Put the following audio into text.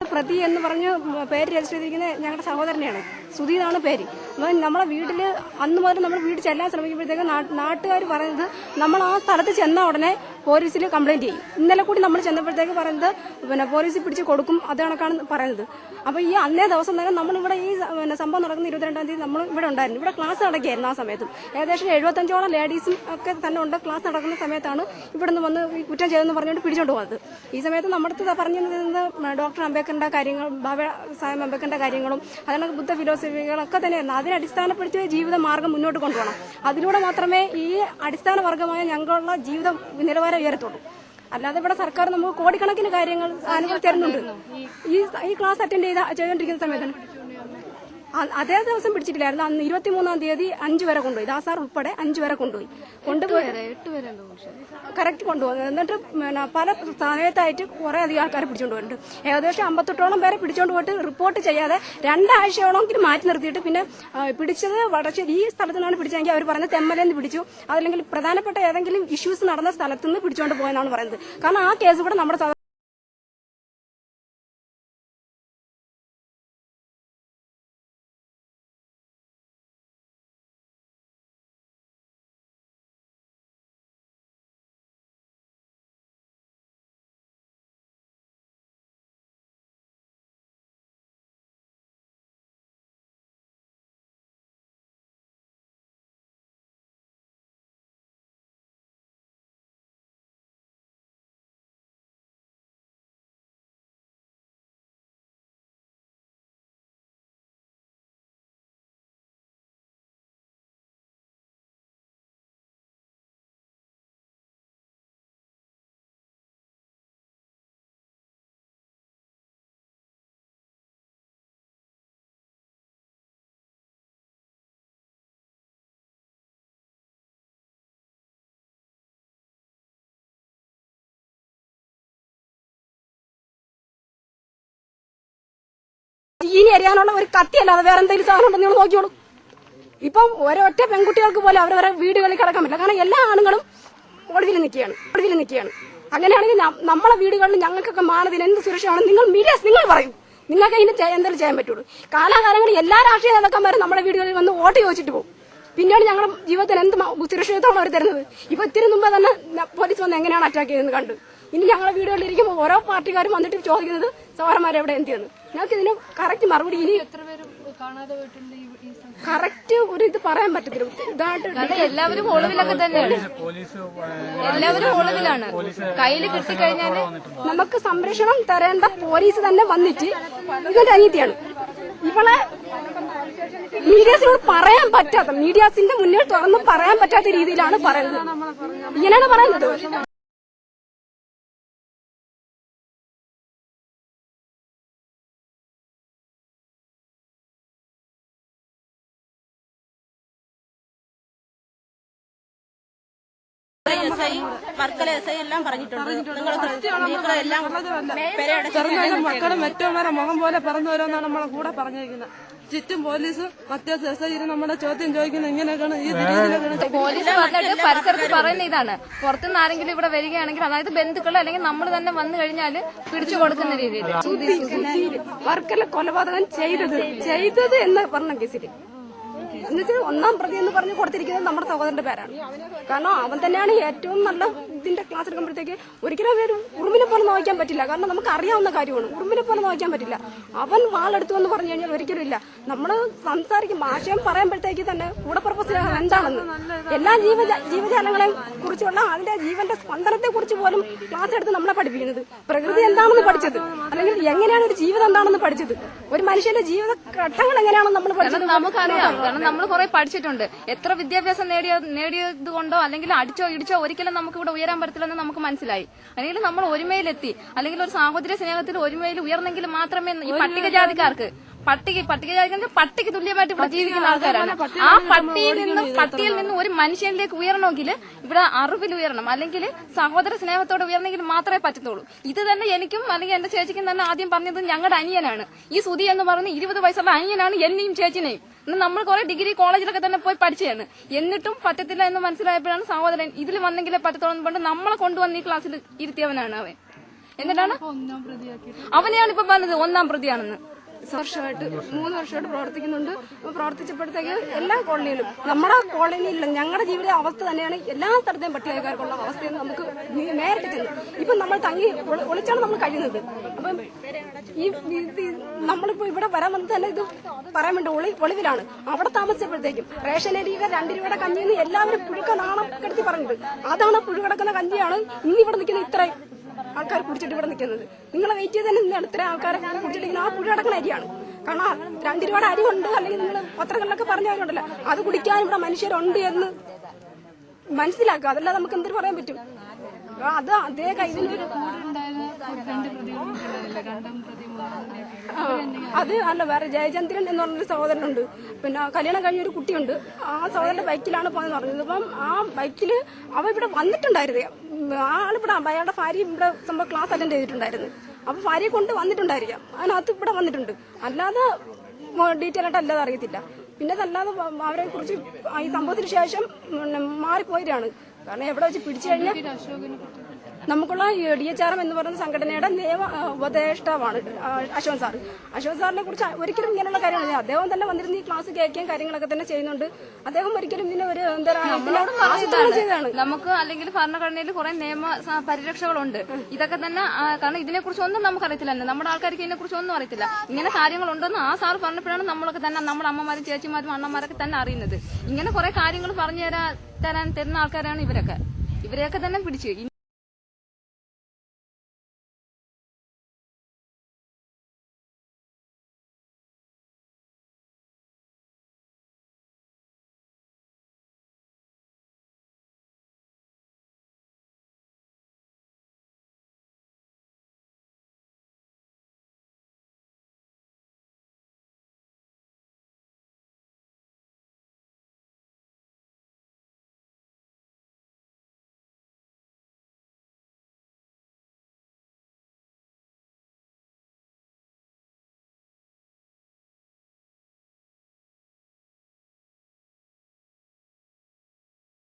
പ്രതി എന്ന് പറഞ്ഞ് പേര് രജിസ്റ്റർ ചെയ്തിരിക്കുന്ന ഞങ്ങളുടെ സഹോദരനെയാണ്. സുധി എന്നാണ് പേര്. നമ്മളെ വീട്ടിൽ അന്ന് മുതൽ നമ്മൾ വീട്ടിൽ ചെല്ലാൻ ശ്രമിക്കുമ്പോഴത്തേക്ക് നാട്ടുകാർ പറയുന്നത് നമ്മൾ ആ സ്ഥലത്ത് ചെന്ന ഉടനെ പോലീസിൽ കംപ്ലൈന്റ് ചെയ്യും. ഇന്നലെ കൂടി നമ്മൾ ചെന്നപ്പോഴത്തേക്ക് പറയുന്നത് പോലീസിൽ പിടിച്ച് കൊടുക്കും, അത് കണക്കാണ് പറയുന്നത്. അപ്പോൾ ഈ അന്നേ ദിവസം തന്നെ നമ്മളിവിടെ ഈ സംഭവം നടക്കുന്ന 22-ാം തീയതി നമ്മൾ ഇവിടെ ഉണ്ടായിരുന്നു. ഇവിടെ ക്ലാസ് നടക്കുകയായിരുന്നു. ആ സമയത്തും ഏകദേശം 75ഓളം ലേഡീസും ഒക്കെ തന്നെ ഉണ്ട്. ക്ലാസ് നടക്കുന്ന സമയത്താണ് ഇവിടെ നിന്ന് വന്ന് ഈ കുറ്റം ചെയ്തെന്ന് പറഞ്ഞുകൊണ്ട് പിടിച്ചോണ്ട് പോകുന്നത്. ഈ സമയത്ത് നമ്മുടെ അടുത്ത് പറഞ്ഞു ഡോക്ടർ അംബേദ്കറിന്റെ കാര്യങ്ങൾ, ബാബ സാഹേബ് അംബേദ്കറിന്റെ കാര്യങ്ങളും അതിനൊക്കെ ബുദ്ധ ഫിലോസഫികളൊക്കെ തന്നെയായിരുന്നു. അതിനടിസ്ഥാനപ്പെടുത്തിയ ജീവിത മാർഗം മുന്നോട്ട് കൊണ്ടുപോകണം. അതിലൂടെ മാത്രമേ ഈ അടിസ്ഥാന വർഗമായ ഞങ്ങളുള്ള ജീവിത നിലവാരം ഉയരത്തുള്ളൂ. അല്ലാതെ ഇവിടെ സർക്കാർ നമുക്ക് കോടിക്കണക്കിന് കാര്യങ്ങൾ ആനുകൂല്യം തരുന്നുണ്ട്. ഈ ക്ലാസ് അറ്റൻഡ് ചെയ്തുകൊണ്ടിരിക്കുന്ന സമയത്താണ് അതേ ദിവസം പിടിച്ചിട്ടില്ലായിരുന്നു. അന്ന് 23-ാം തീയതി 5 വരെ കൊണ്ടുപോയി. ദാസാർ ഉൾപ്പെടെ 5 വരെ കൊണ്ടുപോയി. കറക്റ്റ് കൊണ്ടുപോകും. എന്നിട്ട് പല സമയത്തായിട്ട് കുറെ അധികം ആൾക്കാരെ പിടിച്ചോണ്ട് പോയിട്ടുണ്ട്. ഏകദേശം 58ഓളം പേരെ പിടിച്ചോണ്ട് പോയിട്ട് റിപ്പോർട്ട് ചെയ്യാതെ 2 ആഴ്ചയോളെങ്കിലും മാറ്റി നിർത്തിയിട്ട് പിന്നെ പിടിച്ചത് വടശ്ശേരി ഈ സ്ഥലത്ത് നിന്നാണ് പിടിച്ചെങ്കിൽ അവർ പറഞ്ഞ തെമ്മലെന്ന് പിടിച്ചു, അതല്ലെങ്കിൽ പ്രധാനപ്പെട്ട ഏതെങ്കിലും ഇഷ്യൂസ് നടന്ന സ്ഥലത്ത് നിന്ന് പിടിച്ചോണ്ട് പോയെന്നാണ് പറയുന്നത്. കാരണം ആ കേസ് കൂടെ നമ്മുടെ ഇനി അറിയാനുള്ള ഒരു കത്തിയല്ലാതെ വേറെ എന്തെങ്കിലും സാധനം ഉണ്ടെന്ന് നിങ്ങൾ നോക്കിയോളൂ. ഇപ്പം ഒരൊറ്റ പെൺകുട്ടികൾക്ക് പോലെ അവരവരെ വീടുകളിൽ കിടക്കാൻ പറ്റില്ല. കാരണം എല്ലാ ആണുങ്ങളും ഒളിവിൽ നിൽക്കുകയാണ്. അങ്ങനെയാണെങ്കിൽ നമ്മളെ വീടുകളിൽ ഞങ്ങൾക്കൊക്കെ മാനത്തിന് എന്ത് സുരക്ഷയാണ് നിങ്ങൾ മീഡിയാസ് നിങ്ങൾ പറയും. നിങ്ങൾക്ക് ഇതിന് എന്തെങ്കിലും ചെയ്യാൻ പറ്റുള്ളൂ. കാലാകാലങ്ങളിൽ എല്ലാ രാഷ്ട്രീയ നേതാക്കന്മാരും നമ്മുടെ വീടുകളിൽ വന്ന് വോട്ട് ചോദിച്ചിട്ട് പോകും. പിന്നീട് ഞങ്ങളുടെ ജീവിതത്തിൽ എന്ത് സുരക്ഷിതത്വമാണ് അവർ തരുന്നത്? ഇപ്പൊ ഇത്തിരി മുമ്പ് തന്നെ പോലീസ് വന്ന് എങ്ങനെയാണ് അറ്റാക്ക് ചെയ്തെന്ന് കണ്ടു. ഇനി ഞങ്ങളുടെ വീടുകളിൽ ഇരിക്കുമ്പോൾ ഓരോ പാർട്ടിക്കാരും വന്നിട്ട് ചോദിക്കുന്നത് സഹോദരന്മാരെവിടെ എന്ത് ചെയ്യുന്നു? ഞങ്ങൾക്ക് ഇതിന് കറക്റ്റ് മറുപടി ഇനി കറക്റ്റ് ഒരു ഇത് പറയാൻ പറ്റത്തില്ല. ഇതായിട്ട് എല്ലാവരും ഒളിവിലൊക്കെ തന്നെയാണ്. എല്ലാവരും ഒളിവിലാണ്. കയ്യിൽ കിട്ടിക്കഴിഞ്ഞാൽ നമുക്ക് സംരക്ഷണം തരേണ്ട പോലീസ് തന്നെ വന്നിട്ട് ഇതിന്റെ അനീതിയാണ്. ഇവളെ മീഡിയാസിനോട് പറയാൻ പറ്റാത്ത, മീഡിയാസിന്റെ മുന്നിൽ തുറന്ന് പറയാൻ പറ്റാത്ത രീതിയിലാണ് പറയുന്നത്. ഇങ്ങനെയാണ് പറയുന്നത്. വർക്കല എസ് ഐ എല്ലാം പറഞ്ഞിട്ടുണ്ട്. മക്കളും മറ്റവന്മാരെ മുഖം പോലെ പറഞ്ഞു വരുമെന്നാണ് നമ്മളെ കൂടെ പറഞ്ഞിരിക്കുന്നത്. ചുറ്റും പോലീസും അത്യാവശ്യം എസ് ഐ നമ്മളെ ചോദ്യം ചോദിക്കുന്നത് ഇങ്ങനെയൊക്കെയാണ്. ഈ രീതിയിലൊക്കെയാണ് പോലീസ് പറഞ്ഞിട്ട് പരിസരത്ത് പറയുന്ന ഇതാണ്. പുറത്തുനിന്ന് ആരെങ്കിലും ഇവിടെ വരികയാണെങ്കിൽ, അതായത് ബന്ധുക്കളോ അല്ലെങ്കിൽ നമ്മൾ തന്നെ വന്നു കഴിഞ്ഞാൽ പിടിച്ചു കൊടുക്കുന്ന രീതിയിൽ വർക്കല കൊലപാതകം ചെയ്തത് എന്ന് പറഞ്ഞ കേസിൽ എന്നുവെച്ചാൽ 1-ാം പ്രതി എന്ന് പറഞ്ഞ് കൊടുത്തിരിക്കുന്നത് നമ്മുടെ സഹോദരന്റെ പേരാണ്. കാരണം അവൻ തന്നെയാണ് ഏറ്റവും നല്ല ഇതിന്റെ ക്ലാസ് എടുക്കുമ്പോഴത്തേക്ക് ഒരിക്കലും അവർ ഉറുമ്പിനെ പോലെ നോക്കാൻ പറ്റില്ല. കാരണം നമുക്ക് അറിയാവുന്ന കാര്യമാണ്. ഉറുമ്പിനെ പോലെ നോക്കാൻ പറ്റില്ല. അവൻ വാളെടുത്തു എന്ന് പറഞ്ഞു കഴിഞ്ഞാൽ ഒരിക്കലും ഇല്ല. നമ്മൾ സംസാരിക്കും ആശയം പറയുമ്പോഴത്തേക്ക് തന്നെ കൂടപ്പുറപ്പ് എന്താണെന്ന് എല്ലാ ജീവജാലങ്ങളെ കുറിച്ചുള്ള അതിന്റെ ജീവന്റെ സ്പന്ദനത്തെ കുറിച്ച് പോലും ക്ലാസ് എടുത്ത് നമ്മളെ പഠിപ്പിക്കുന്നത്. പ്രകൃതി എന്താണെന്ന് പഠിച്ചത്, അല്ലെങ്കിൽ എങ്ങനെയാണ് ഒരു ജീവിതം എന്താണെന്ന് പഠിച്ചത്, ഒരു മനുഷ്യന്റെ ജീവിത ഘട്ടങ്ങൾ എങ്ങനെയാണെന്ന് നമ്മൾ പഠിച്ചത് നമുക്കറിയാം. കാരണം നമ്മൾ കുറെ പഠിച്ചിട്ടുണ്ട്. എത്ര വിദ്യാഭ്യാസം നേടിയത് കൊണ്ടോ അല്ലെങ്കിൽ അടിച്ചോ ഇടിച്ചോ ഒരിക്കലും നമുക്ക് ഇവിടെ ഉയരാൻ പറ്റത്തില്ലെന്ന് നമുക്ക് മനസ്സിലായി. അല്ലെങ്കിൽ നമ്മൾ ഒരുമയിലെത്തി, അല്ലെങ്കിൽ ഒരു സാഹോദര്യ സ്നേഹത്തിൽ ഒരുമയിൽ ഉയർന്നെങ്കിൽ മാത്രമേ ഈ പട്ടികജാതിക്കാർക്ക് പട്ടിക്ക് തുല്യമായിട്ട് ഇവിടെ ജീവിക്കുന്ന ആൾക്കാരാണ്. ആ പട്ടിയിൽ നിന്ന് ഒരു മനുഷ്യനിലേക്ക് ഉയരണമെങ്കിൽ ഇവിടെ അറിവിൽ ഉയരണം, അല്ലെങ്കിൽ സഹോദര സ്നേഹത്തോടെ ഉയർന്നെങ്കിൽ മാത്രമേ പറ്റത്തുള്ളൂ. ഇത് തന്നെ എനിക്കും അല്ലെങ്കിൽ എന്റെ ചേച്ചിക്കും തന്നെ ആദ്യം പറഞ്ഞത് ഞങ്ങളുടെ അനിയനാണ്. ഈ സുധി എന്ന് പറയുന്ന 20 വയസ്സുള്ള അനിയനാണ് എന്നെയും ചേച്ചിനെയും. നമ്മൾ കുറെ ഡിഗ്രി കോളേജിലൊക്കെ തന്നെ പോയി പഠിച്ചതാണ്. എന്നിട്ടും പറ്റത്തില്ല എന്ന് മനസ്സിലായപ്പോഴാണ് സഹോദരൻ ഇതിൽ വന്നെങ്കിലേ പറ്റത്തോളം കൊണ്ട് നമ്മളെ കൊണ്ടുവന്ന് ഈ ക്ലാസ്സിൽ ഇരുത്തിയവനാണ് അവൻ. എന്നിട്ടാണ് അവനെയാണ് ഇപ്പൊ പറഞ്ഞത് 1-ാം പ്രതിയാണെന്ന്. വർഷമായിട്ട് 3 വർഷമായിട്ട് പ്രവർത്തിക്കുന്നുണ്ട്. പ്രവർത്തിച്ചപ്പോഴത്തേക്ക് എല്ലാ കോളനിയിലും, നമ്മുടെ കോളനിയിലും ഞങ്ങളുടെ ജീവിത അവസ്ഥ തന്നെയാണ് എല്ലാ സ്ഥലത്തെയും പട്ടികക്കാർക്കുള്ള അവസ്ഥയെന്ന് നമുക്ക് നേരിട്ട് ചെന്നു. ഇപ്പം നമ്മൾ തങ്ങി ഒളിച്ചാണ് നമ്മൾ കഴിയുന്നത്. അപ്പം നമ്മളിപ്പോ ഇവിടെ വരാൻ വന്നത് തന്നെ ഇത് പറയാൻ വേണ്ടി ഒളിവിലാണ്. അവിടെ താമസിച്ചപ്പോഴത്തേക്കും റേഷൻ അരിയുടെ 2 രൂപയുടെ കഞ്ഞിന്ന് എല്ലാവരും പുഴുക്ക നാണം കെടുത്തി പറഞ്ഞത്. അതാണ് പുഴുകിടക്കുന്ന കഞ്ഞിയാണ് ഇന്ന് ഇവിടെ നിൽക്കുന്ന ഇത്രയും ആൾക്കാർ കുടിച്ചിട്ട് ഇവിടെ നിൽക്കുന്നത്. നിങ്ങളെ വെയിറ്റ് ചെയ്ത് തന്നെ ഇത്ര ആൾക്കാരെ കുടിച്ചിട്ടിരിക്കുന്ന ആ പുഴ അടക്കുന്ന അരിയാണ്. കാരണം 2 രൂപയുടെ അരി ഉണ്ട്, അല്ലെങ്കിൽ നിങ്ങൾ പത്രങ്ങളിലൊക്കെ പറഞ്ഞവരുണ്ടല്ലോ, അത് കുടിക്കാൻ ഇവിടെ മനുഷ്യരുണ്ട് എന്ന് മനസ്സിലാക്കുക. അതല്ലാതെ നമുക്ക് എന്തൊരു പറയാൻ പറ്റും? അത് അതേ കയ്യിൽ അത് അല്ല, വേറെ ജയചന്ദ്രൻ എന്ന് പറഞ്ഞൊരു സഹോദരനുണ്ട്. പിന്നെ കല്യാണം കഴിഞ്ഞൊരു കുട്ടിയുണ്ട്. ആ സഹോദരന്റെ ബൈക്കിലാണ് പോയെന്ന് പറഞ്ഞത്. അപ്പം ആ ബൈക്കില് അവ ഇവിടെ വന്നിട്ടുണ്ടായിരുന്നു. ആളിവിടെ അയാളുടെ ഭാര്യ ഇവിടെ സംഭവം ക്ലാസ് അറ്റൻഡ് ചെയ്തിട്ടുണ്ടായിരുന്നു. അപ്പൊ ഭാര്യയെ കൊണ്ട് വന്നിട്ടുണ്ടായിരിക്കാം. അതിനകത്ത് ഇവിടെ വന്നിട്ടുണ്ട്. അല്ലാതെ ഡീറ്റെയിൽ ആയിട്ട് അല്ലാതെ അറിയത്തില്ല. പിന്നെ അതല്ലാതെ അവരെ കുറിച്ച് ഈ സംഭവത്തിന് ശേഷം മാറിപ്പോയതാണ്. കാരണം എവിടെ വെച്ച് പിടിച്ചു കഴിഞ്ഞാൽ നമുക്കുള്ള DHRM എന്ന് പറയുന്ന സംഘടനയുടെ നിയമ ഉപദേഷ്ടാവാണ് അശോകൻ സാർ. അശോകൻ സാറിനെ കുറിച്ച് ഒരിക്കലും ഇങ്ങനെയുള്ള കാര്യങ്ങൾ അദ്ദേഹം തന്നെ വന്നിരുന്ന ഈ ക്ലാസ് കേൾക്കുകയും കാര്യങ്ങളൊക്കെ തന്നെ ചെയ്യുന്നുണ്ട്. അദ്ദേഹം ഒരിക്കലും ഇതിനെ ഒരു ചെയ്താണ്. നമുക്ക് അല്ലെങ്കിൽ ഭരണഘടനയിൽ കുറെ നിയമ പരിരക്ഷകളുണ്ട്. ഇതൊക്കെ തന്നെ കാരണം ഇതിനെ കുറിച്ചൊന്നും നമുക്കറിയത്തില്ല. നമ്മുടെ ആൾക്കാർക്ക് ഇതിനെ കുറിച്ചൊന്നും അറിയത്തില്ല. ഇങ്ങനെ കാര്യങ്ങളുണ്ടെന്ന് ആ സാർ പറഞ്ഞപ്പോഴാണ് നമ്മളൊക്കെ തന്നെ നമ്മുടെ അമ്മമാരും ചേച്ചിമാരും അണ്ണന്മാരൊക്കെ തന്നെ അറിയുന്നത്. ഇങ്ങനെ കുറെ കാര്യങ്ങൾ പറഞ്ഞു തരുന്ന ആൾക്കാരാണ് ഇവരൊക്കെ തന്നെ പിടിച്ചു.